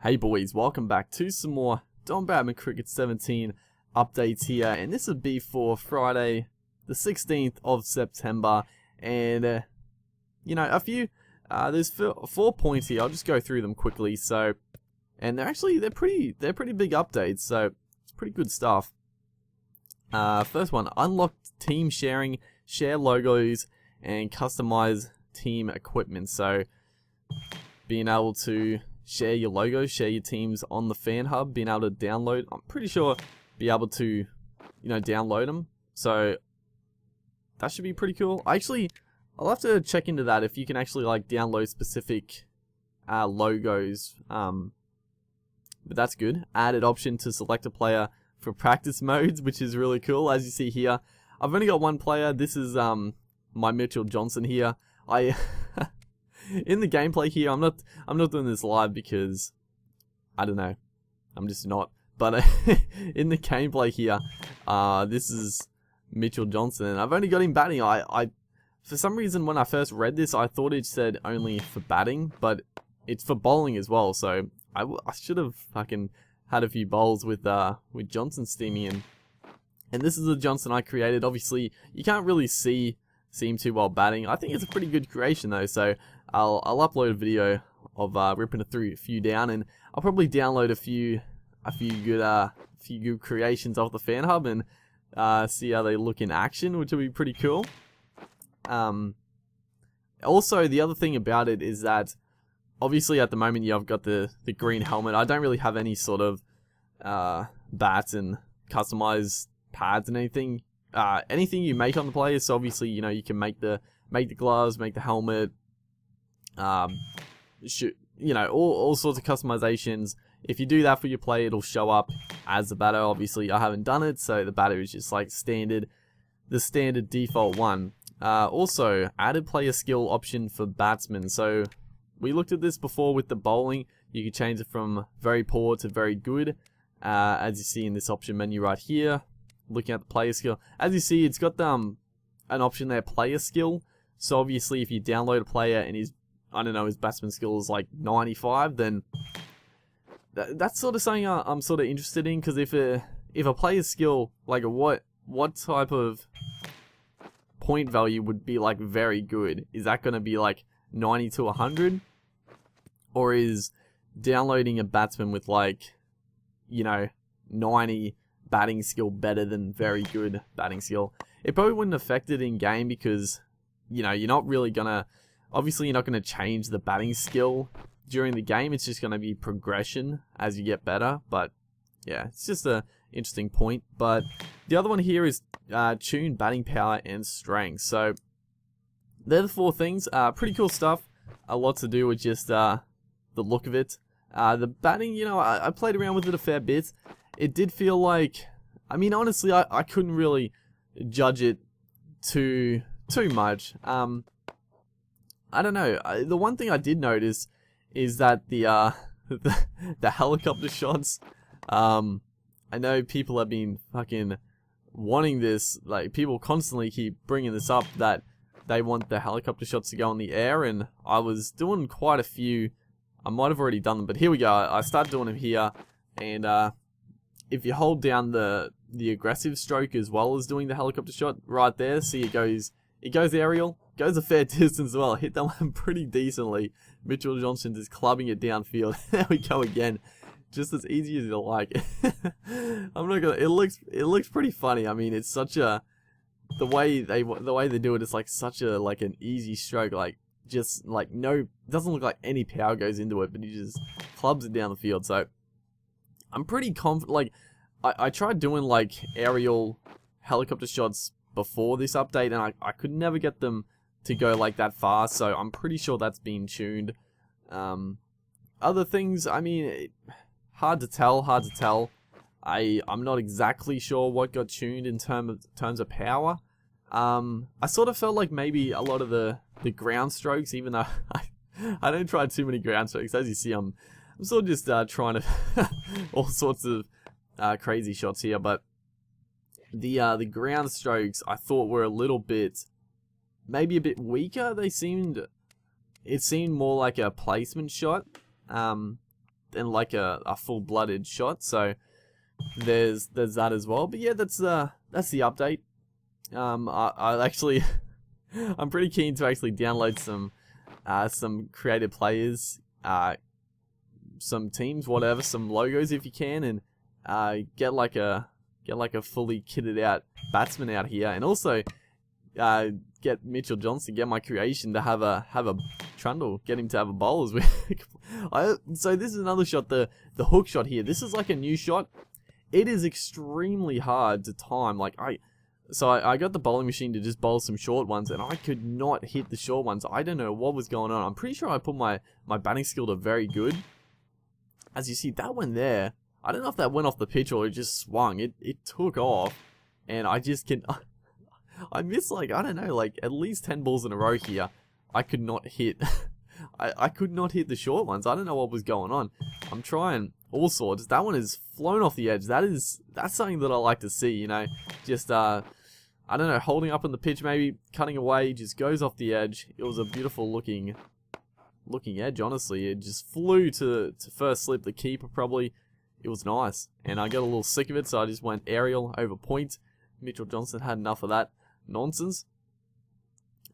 Hey boys, welcome back to some more Bradman Cricket 17 updates here, and this would be for Friday the 16th of September, and you know, there's 4 points here. I'll just go through them quickly. So, and they're pretty big updates, so it's pretty good stuff. First one, unlock team sharing, share logos, and customize team equipment. So, being able to share your logos, share your teams on the fan hub, being able to download. I'm pretty sure be able to, download them. So that should be pretty cool. I'll have to check into that if you can actually like download specific logos. But that's good. Added option to select a player for practice modes, which is really cool. As you see here, I've only got one player. This is my Mitchell Johnson here. In the gameplay here, I'm not doing this live because I don't know, I'm just not. But in the gameplay here, this is Mitchell Johnson, and I've only got him batting. I for some reason when I first read this, I thought it said only for batting, but it's for bowling as well. So I should have fucking had a few bowls with Johnson steaming in. And this is the Johnson I created. Obviously, you can't really see him too well batting. I think it's a pretty good creation though. So I'll upload a video of ripping a few down, and I'll probably download a few good creations off the fan hub and see how they look in action, which will be pretty cool. Also, the other thing about it is that obviously at the moment I've got the green helmet. I don't really have any sort of bats and customized pads and anything. Anything you make on the players. So obviously, you can make the gloves, make the helmet. All sorts of customizations. If you do that for your player, it'll show up as the batter. Obviously, I haven't done it, so the batter is just like the standard default one. Also, added player skill option for batsmen. So we looked at this before with the bowling. You can change it from very poor to very good, as you see in this option menu right here. Looking at the player skill, as you see, it's got an option there, player skill. So obviously, if you download a player and his batsman skill is like 95, then that's sort of something I'm sort of interested in. Because if a player's skill, like what type of point value would be like very good? Is that going to be like 90 to 100, or is downloading a batsman with like 90 batting skill better than very good batting skill? It probably wouldn't affect it in game because you're not really gonna, obviously you're not gonna change the batting skill during the game. It's just gonna be progression as you get better. But yeah, it's just a interesting point. But the other one here is tune batting power and strength. So they're the 4 things. Pretty cool stuff. A lot to do with just the look of it. The batting, I played around with it a fair bit. It did feel like, honestly, I couldn't really judge it too much. I don't know. The one thing I did notice is that the helicopter shots. I know people have been fucking wanting this. Like, people constantly keep bringing this up that they want the helicopter shots to go in the air, and I was doing quite a few. I might have already done them, but here we go. I started doing them here, and if you hold down the aggressive stroke as well as doing the helicopter shot right there, see it goes aerial, goes a fair distance as well. Hit that one pretty decently. Mitchell Johnson just clubbing it downfield. There we go again. Just as easy as you like. I'm not gonna. It looks pretty funny. It's such a the way they do it is like such a an easy stroke. Like just like no, doesn't look like any power goes into it, but he just clubs it down the field. So I'm pretty confident. Like I tried doing like aerial helicopter shots before this update, and I could never get them to go like that fast. So I'm pretty sure that's been tuned. Other things, hard to tell. I'm not exactly sure what got tuned in terms of power. I sort of felt like maybe a lot of the ground strokes, even though I don't try too many ground strokes. As you see, I'm sort of just trying to all sorts of crazy shots here, but the ground strokes I thought were a little bit, maybe a bit weaker. It seemed more like a placement shot. like a full-blooded shot. So there's that as well. But yeah, that's the update. I actually I'm pretty keen to actually download some creative players, some teams, whatever, some logos if you can, and get like a fully kitted out batsman out here, and also get Mitchell Johnson, get my creation to have a trundle, get him to have a bowl as well. So this is another shot, the hook shot here. This is like a new shot. It is extremely hard to time. Like I got the bowling machine to just bowl some short ones, and I could not hit the short ones. I don't know what was going on. I'm pretty sure I put my batting skill to very good. As you see, that one there, I don't know if that went off the pitch or it just swung. It took off, and I just can... I missed, like, I don't know, like, at least 10 balls in a row here. I could not hit... I could not hit the short ones. I don't know what was going on. I'm trying all sorts. That one is flown off the edge. That's something that I like to see, you know. Just, I don't know, holding up on the pitch, maybe cutting away, just goes off the edge. It was a beautiful looking edge, honestly. It just flew to first slip the keeper, probably. It was nice, and I got a little sick of it, so I just went aerial over point. Mitchell Johnson had enough of that nonsense.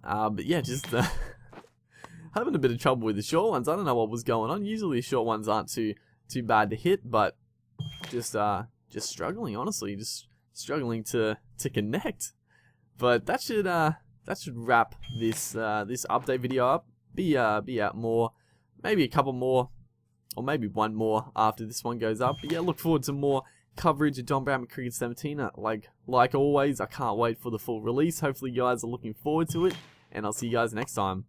But yeah, just having a bit of trouble with the short ones. I don't know what was going on. Usually short ones aren't too bad to hit, but just struggling, honestly, just struggling to connect. But that should wrap this update video up. Be out more, maybe a couple more, or maybe one more after this one goes up. But yeah, look forward to more coverage of Don Bradman Cricket 17. Like always, I can't wait for the full release. Hopefully you guys are looking forward to it, and I'll see you guys next time.